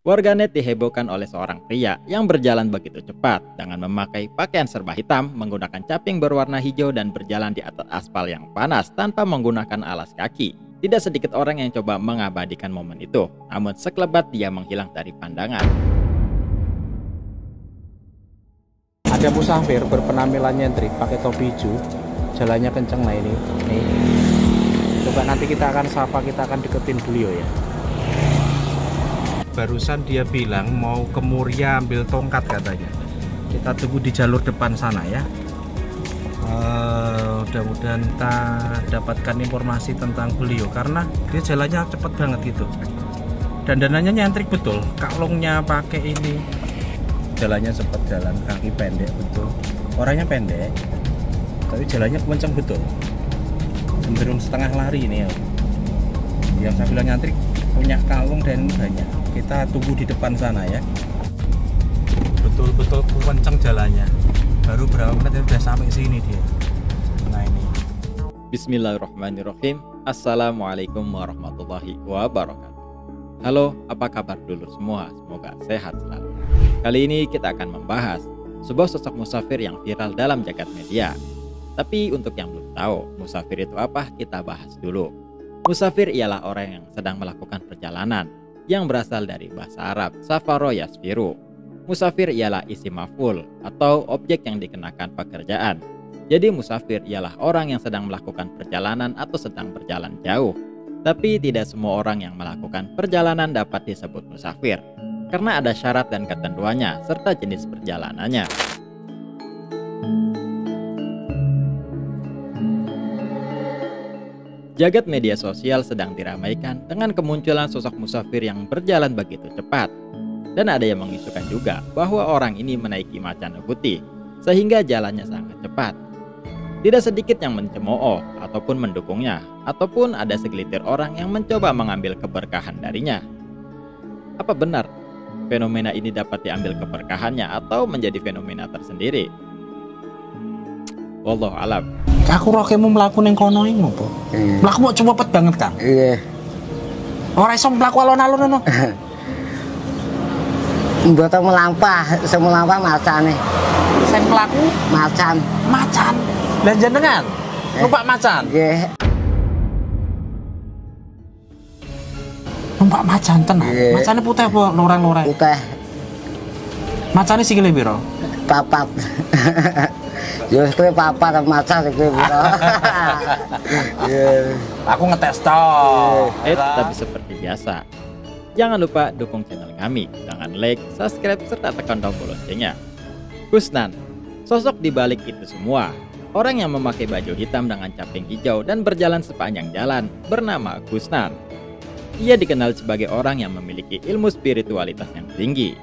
Warganet dihebohkan oleh seorang pria yang berjalan begitu cepat dengan memakai pakaian serba hitam, menggunakan caping berwarna hijau dan berjalan di atas aspal yang panas tanpa menggunakan alas kaki. Tidak sedikit orang yang coba mengabadikan momen itu, namun sekelebat dia menghilang dari pandangan. Ada musafir berpenampilan nyentrik pakai topi hijau, jalannya kenceng. Nah ini nih. Coba nanti kita akan sapa, kita akan deketin beliau ya. Barusan dia bilang mau ke Muria ambil tongkat katanya. Kita tunggu di jalur depan sana ya. Mudah-mudahan kita dapatkan informasi tentang beliau karena dia jalannya cepet banget gitu. Dandanannya nyentrik betul, kalungnya pakai ini. Jalannya cepet, jalan kaki pendek betul. Orangnya pendek, tapi jalannya kenceng betul. Cenderung setengah lari ini ya. Yang saya bilang nyentrik punya kalung dan banyak. Kita tunggu di depan sana ya. Betul-betul kenceng jalannya. Baru berapa menit udah sampai sini dia. Nah ini. Bismillahirrahmanirrahim. Assalamualaikum warahmatullahi wabarakatuh. Halo, apa kabar dulu semua? Semoga sehat selalu. Kali ini kita akan membahas sebuah sosok musafir yang viral dalam jagat media. Tapi untuk yang belum tahu musafir itu apa, kita bahas dulu. Musafir ialah orang yang sedang melakukan perjalanan, yang berasal dari bahasa Arab safaro yasfiru. Musafir ialah isim maf'ul atau objek yang dikenakan pekerjaan. Jadi musafir ialah orang yang sedang melakukan perjalanan atau sedang berjalan jauh. Tapi tidak semua orang yang melakukan perjalanan dapat disebut musafir, karena ada syarat dan ketentuannya serta jenis perjalanannya. Jagat media sosial sedang diramaikan dengan kemunculan sosok musafir yang berjalan begitu cepat. Dan ada yang mengisukan juga bahwa orang ini menaiki macan putih, sehingga jalannya sangat cepat. Tidak sedikit yang mencemooh ataupun mendukungnya, ataupun ada segelintir orang yang mencoba mengambil keberkahan darinya. Apa benar fenomena ini dapat diambil keberkahannya atau menjadi fenomena tersendiri? Wallahu alam. Aku rokemu mlaku ning kono iki ngopo? Mlaku mau cepet banget, Kang. Iya. Ora iso mlaku alon-alon ngono. Mboten melampah, semelampah macane. Sing mlaku Macan. macan. Lah jenengan numpak macan. Nggih. Numpak macan tenan. Iya. Macane putih apa loreng-loreng? Putih Macane sikile piro? papat. Yo kowe papat macan iki piro. Iya. Aku ngetes toh. Tapi seperti biasa, jangan lupa dukung channel kami dengan like, subscribe, serta tekan tombol loncengnya. Kusnan, sosok di balik itu semua, orang yang memakai baju hitam dengan caping hijau dan berjalan sepanjang jalan bernama Kusnan. Ia dikenal sebagai orang yang memiliki ilmu spiritualitas yang tinggi.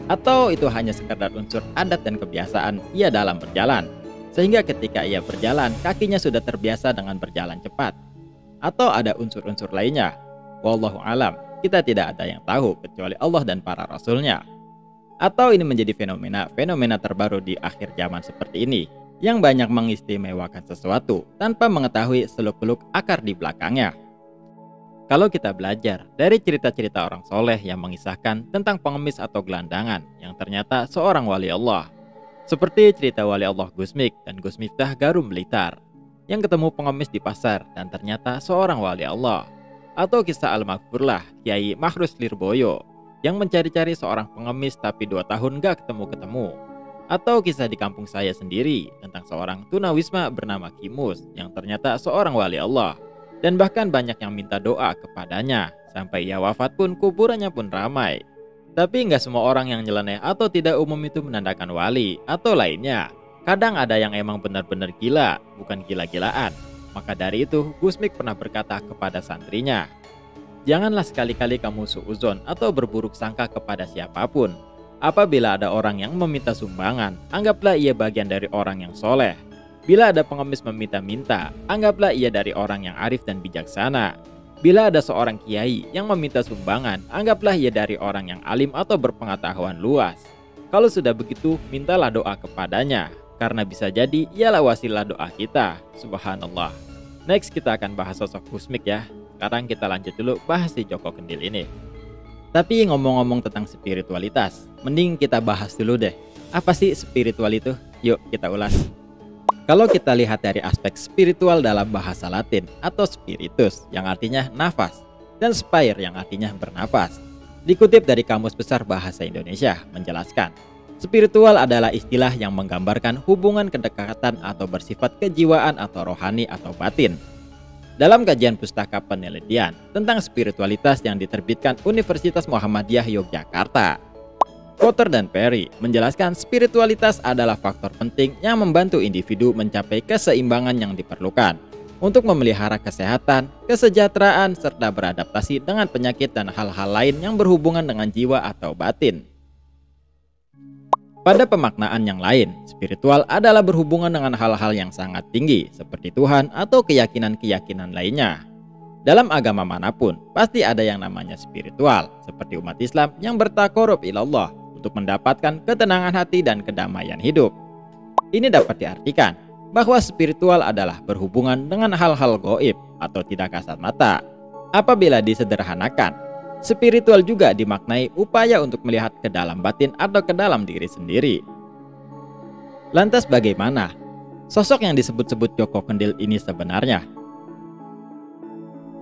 Atau itu hanya sekedar unsur adat dan kebiasaan ia dalam berjalan, sehingga ketika ia berjalan, kakinya sudah terbiasa dengan berjalan cepat. Atau ada unsur-unsur lainnya. Wallahu alam, kita tidak ada yang tahu kecuali Allah dan para rasulnya. Atau ini menjadi fenomena terbaru di akhir zaman seperti ini, yang banyak mengistimewakan sesuatu tanpa mengetahui seluk-beluk akar di belakangnya. Kalau kita belajar dari cerita-cerita orang soleh yang mengisahkan tentang pengemis atau gelandangan yang ternyata seorang wali Allah, seperti cerita wali Allah Gusmik dan Gus Miftah Garum Blitar yang ketemu pengemis di pasar dan ternyata seorang wali Allah, atau kisah Al-Maghfurlah Kiai Makhrus Lirboyo yang mencari-cari seorang pengemis tapi 2 tahun gak ketemu-ketemu, atau kisah di kampung saya sendiri tentang seorang tunawisma bernama Kimus yang ternyata seorang wali Allah. Dan bahkan banyak yang minta doa kepadanya, sampai ia wafat pun kuburannya pun ramai. Tapi nggak semua orang yang nyeleneh atau tidak umum itu menandakan wali atau lainnya. Kadang ada yang emang benar-benar gila, bukan gila-gilaan. Maka dari itu, Gusmik pernah berkata kepada santrinya, janganlah sekali-kali kamu suuzon atau berburuk sangka kepada siapapun. Apabila ada orang yang meminta sumbangan, anggaplah ia bagian dari orang yang soleh. Bila ada pengemis meminta-minta, anggaplah ia dari orang yang arif dan bijaksana. Bila ada seorang kiai yang meminta sumbangan, anggaplah ia dari orang yang alim atau berpengetahuan luas. Kalau sudah begitu, mintalah doa kepadanya, karena bisa jadi ialah wasilah doa kita. Subhanallah. Next kita akan bahas sosok Gusmik ya. Sekarang kita lanjut dulu bahas si Joko Kendil ini. Tapi ngomong-ngomong tentang spiritualitas, mending kita bahas dulu deh. Apa sih spiritual itu? Yuk kita ulas. Kalau kita lihat dari aspek spiritual dalam bahasa Latin atau spiritus yang artinya nafas, dan spire yang artinya bernafas. Dikutip dari Kamus Besar Bahasa Indonesia menjelaskan, spiritual adalah istilah yang menggambarkan hubungan kedekatan atau bersifat kejiwaan atau rohani atau batin. Dalam kajian pustaka penelitian tentang spiritualitas yang diterbitkan Universitas Muhammadiyah Yogyakarta, Potter dan Perry menjelaskan spiritualitas adalah faktor penting yang membantu individu mencapai keseimbangan yang diperlukan untuk memelihara kesehatan, kesejahteraan, serta beradaptasi dengan penyakit dan hal-hal lain yang berhubungan dengan jiwa atau batin. Pada pemaknaan yang lain, spiritual adalah berhubungan dengan hal-hal yang sangat tinggi seperti Tuhan atau keyakinan-keyakinan lainnya. Dalam agama manapun, pasti ada yang namanya spiritual, seperti umat Islam yang bertakorup ilallah untuk mendapatkan ketenangan hati dan kedamaian hidup. Ini dapat diartikan bahwa spiritual adalah berhubungan dengan hal-hal gaib atau tidak kasat mata. Apabila disederhanakan, spiritual juga dimaknai upaya untuk melihat ke dalam batin atau ke dalam diri sendiri. Lantas bagaimana sosok yang disebut-sebut Joko Kendil ini sebenarnya?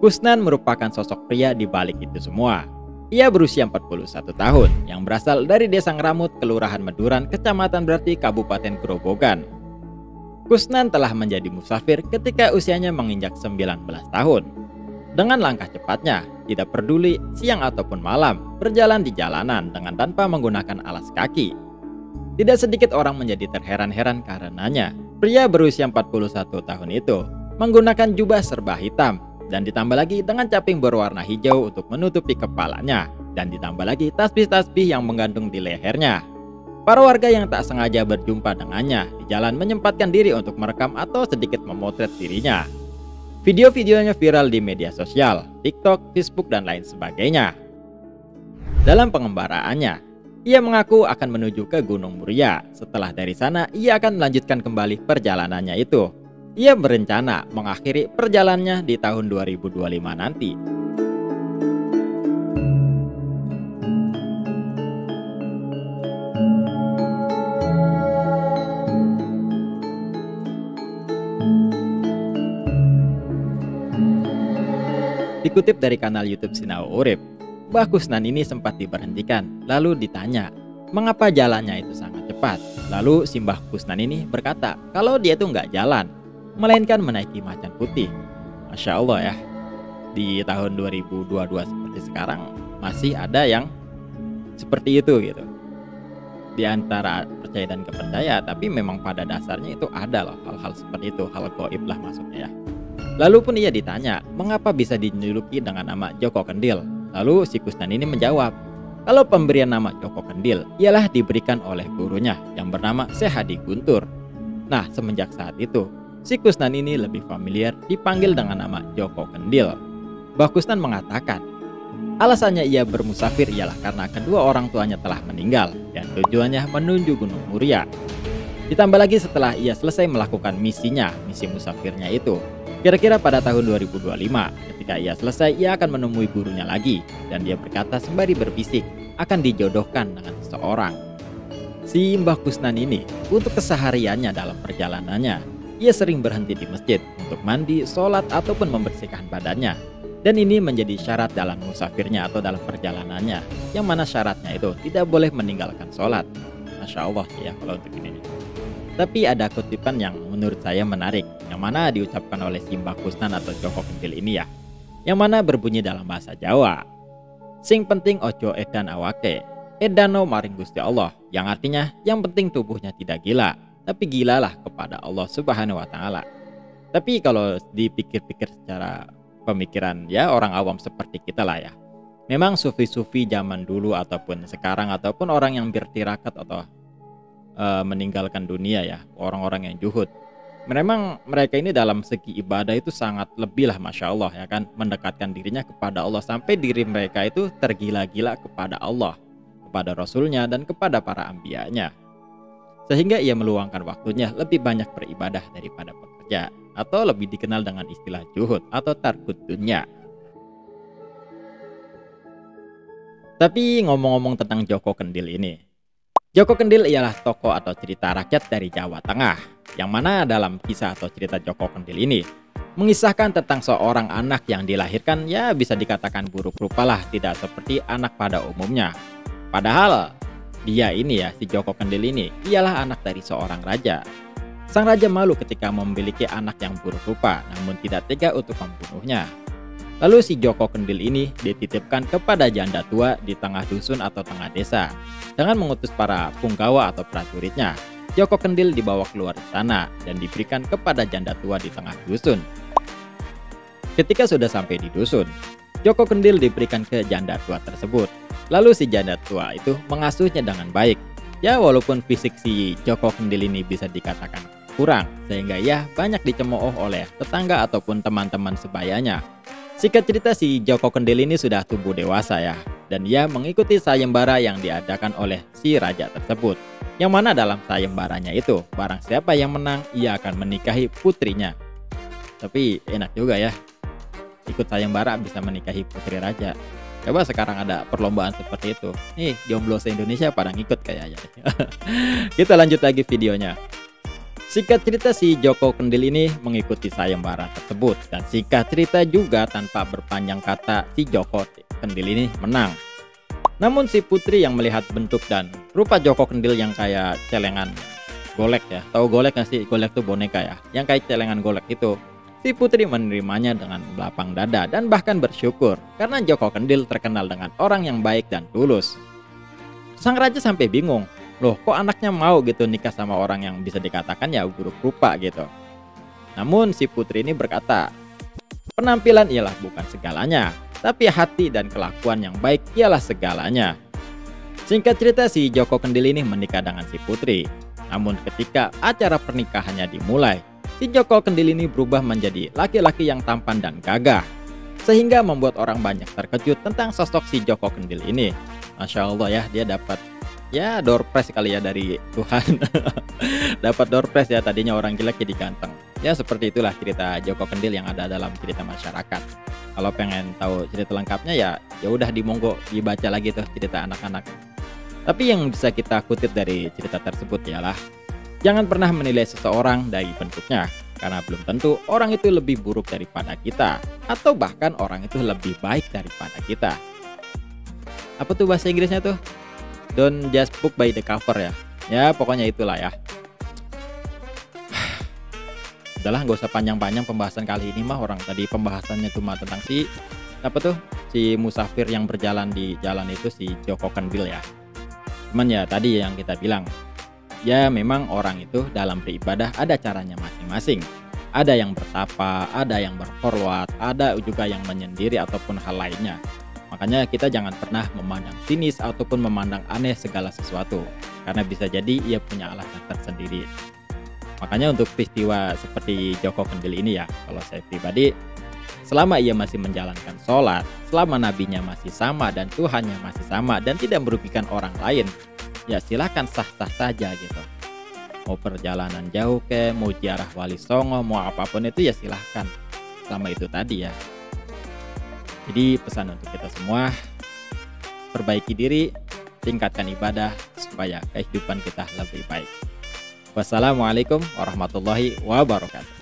Kusnan merupakan sosok pria di balik itu semua. Ia berusia 41 tahun yang berasal dari Desa Ngramut, Kelurahan Meduran, Kecamatan Berarti, Kabupaten Grobogan. Kusnan telah menjadi musafir ketika usianya menginjak 19 tahun. Dengan langkah cepatnya, tidak peduli siang ataupun malam, berjalan di jalanan dengan tanpa menggunakan alas kaki. Tidak sedikit orang menjadi terheran-heran karenanya. Pria berusia 41 tahun itu menggunakan jubah serba hitam dan ditambah lagi dengan caping berwarna hijau untuk menutupi kepalanya, dan ditambah lagi tasbih-tasbih yang menggantung di lehernya. Para warga yang tak sengaja berjumpa dengannya di jalan menyempatkan diri untuk merekam atau sedikit memotret dirinya. Video-videonya viral di media sosial, TikTok, Facebook, dan lain sebagainya. Dalam pengembaraannya, ia mengaku akan menuju ke Gunung Muria. Setelah dari sana, ia akan melanjutkan kembali perjalanannya itu. Ia berencana mengakhiri perjalanannya di tahun 2025 nanti. Dikutip dari kanal YouTube Sinau Urip, Mbah Kusnan ini sempat diberhentikan, lalu ditanya, mengapa jalannya itu sangat cepat? Lalu si Mbah Kusnan ini berkata, kalau dia itu nggak jalan, melainkan menaiki macan putih. Masya Allah ya, di tahun 2022 seperti sekarang, masih ada yang seperti itu gitu. Di antara percaya dan kepercaya, tapi memang pada dasarnya itu ada loh hal-hal seperti itu, hal gaib lah maksudnya ya. Lalu pun ia ditanya, mengapa bisa dijuluki dengan nama Joko Kendil? Lalu si Kusnan ini menjawab, kalau pemberian nama Joko Kendil ialah diberikan oleh gurunya yang bernama Syekh Hadi Guntur. Nah, semenjak saat itu, si Kusnan ini lebih familiar dipanggil dengan nama Joko Kendil. Mbah Kusnan mengatakan, alasannya ia bermusafir ialah karena kedua orang tuanya telah meninggal dan tujuannya menuju Gunung Muria. Ditambah lagi setelah ia selesai melakukan misi musafirnya itu. Kira-kira pada tahun 2025, ketika ia selesai, ia akan menemui gurunya lagi. Dan dia berkata sembari berbisik, akan dijodohkan dengan seseorang. Si Mbah Kusnan ini, untuk kesehariannya dalam perjalanannya, ia sering berhenti di masjid untuk mandi, sholat, ataupun membersihkan badannya. Dan ini menjadi syarat dalam musafirnya atau dalam perjalanannya, yang mana syaratnya itu tidak boleh meninggalkan sholat. Masya Allah ya kalau untuk ini. Tapi ada kutipan yang menurut saya menarik, yang mana diucapkan oleh si Mbah Kusnan atau Joko Kendil ini ya, yang mana berbunyi dalam bahasa Jawa, sing penting ojo edan awake, edano maring Gusti Allah, yang artinya yang penting tubuhnya tidak gila, tapi gilalah kepada Allah Subhanahu wa Ta'ala. Tapi kalau dipikir-pikir secara pemikiran ya orang awam seperti kita lah ya, memang sufi-sufi zaman dulu ataupun sekarang ataupun orang yang bertirakat atau meninggalkan dunia ya, orang-orang yang juhud, memang mereka ini dalam segi ibadah itu sangat lebih lah, Masya Allah ya kan, mendekatkan dirinya kepada Allah sampai diri mereka itu tergila-gila kepada Allah, kepada Rasulnya dan kepada para anbiyanya, sehingga ia meluangkan waktunya lebih banyak beribadah daripada bekerja, atau lebih dikenal dengan istilah juhud atau tarkut dunya. Tapi ngomong-ngomong tentang Joko Kendil ini, Joko Kendil ialah tokoh atau cerita rakyat dari Jawa Tengah, yang mana dalam kisah atau cerita Joko Kendil ini mengisahkan tentang seorang anak yang dilahirkan ya bisa dikatakan buruk rupa lah, tidak seperti anak pada umumnya. Padahal dia ini ya, si Joko Kendil ini ialah anak dari seorang raja. Sang raja malu ketika memiliki anak yang buruk rupa, namun tidak tega untuk membunuhnya. Lalu si Joko Kendil ini dititipkan kepada janda tua di tengah dusun atau tengah desa. Dengan mengutus para punggawa atau prajuritnya, Joko Kendil dibawa keluar istana dan diberikan kepada janda tua di tengah dusun. Ketika sudah sampai di dusun, Joko Kendil diberikan ke janda tua tersebut. Lalu si janda tua itu mengasuhnya dengan baik. Ya walaupun fisik si Joko Kendil ini bisa dikatakan kurang, sehingga ya banyak dicemooh oleh tetangga ataupun teman-teman sebayanya. Singkat cerita, si Joko Kendil ini sudah tumbuh dewasa ya, dan ia mengikuti sayembara yang diadakan oleh si raja tersebut. Yang mana dalam sayembaranya itu, barang siapa yang menang, ia akan menikahi putrinya. Tapi enak juga ya, ikut sayembara bisa menikahi putri raja. Coba sekarang ada perlombaan seperti itu. Nih, jomblo se-Indonesia pada ngikut kayaknya. Kita lanjut lagi videonya. Singkat cerita, si Joko Kendil ini mengikuti sayembara tersebut. Dan singkat cerita juga, tanpa berpanjang kata, si Joko Kendil ini menang. Namun si putri yang melihat bentuk dan rupa Joko Kendil yang kayak celengan golek ya. Tahu golek nggak sih? Golek tuh boneka ya, yang kayak celengan golek itu. Si putri menerimanya dengan lapang dada dan bahkan bersyukur karena Joko Kendil terkenal dengan orang yang baik dan tulus. Sang raja sampai bingung, loh kok anaknya mau gitu nikah sama orang yang bisa dikatakan ya buruk rupa gitu. Namun si putri ini berkata, penampilan ialah bukan segalanya, tapi hati dan kelakuan yang baik ialah segalanya. Singkat cerita, si Joko Kendil ini menikah dengan si putri. Namun ketika acara pernikahannya dimulai, si Joko Kendil ini berubah menjadi laki-laki yang tampan dan gagah, sehingga membuat orang banyak terkejut tentang sosok si Joko Kendil ini. Masya Allah ya, dia dapat ya door prize kali ya dari Tuhan. Dapat door prize ya, tadinya orang jelek jadi ganteng. Ya seperti itulah cerita Joko Kendil yang ada dalam cerita masyarakat. Kalau pengen tahu cerita lengkapnya ya udah dimonggo dibaca lagi tuh cerita anak-anak. Tapi yang bisa kita kutip dari cerita tersebut ialah, jangan pernah menilai seseorang dari bentuknya, karena belum tentu orang itu lebih buruk daripada kita, atau bahkan orang itu lebih baik daripada kita. Apa tuh bahasa Inggrisnya tuh? Don't just book by the cover ya. Ya pokoknya itulah ya. Udahlah, nggak usah panjang-panjang pembahasan kali ini mah. Orang tadi pembahasannya cuma tentang si musafir yang berjalan di jalan itu, si Joko Kendil ya. Cuman ya tadi yang kita bilang, ya memang orang itu dalam beribadah ada caranya masing-masing. Ada yang bertapa, ada yang berkhorwat, ada juga yang menyendiri ataupun hal lainnya. Makanya kita jangan pernah memandang sinis ataupun memandang aneh segala sesuatu, karena bisa jadi ia punya alasan tersendiri. Makanya untuk peristiwa seperti Joko Kendil ini ya, kalau saya pribadi, selama ia masih menjalankan sholat, selama nabinya masih sama dan Tuhannya masih sama dan tidak merugikan orang lain, ya silahkan sah-sah saja gitu. Mau perjalanan jauh ke, mau ziarah Wali Songo, mau apapun itu ya silahkan. Selama itu tadi ya. Jadi pesan untuk kita semua, perbaiki diri, tingkatkan ibadah supaya kehidupan kita lebih baik. Wassalamualaikum warahmatullahi wabarakatuh.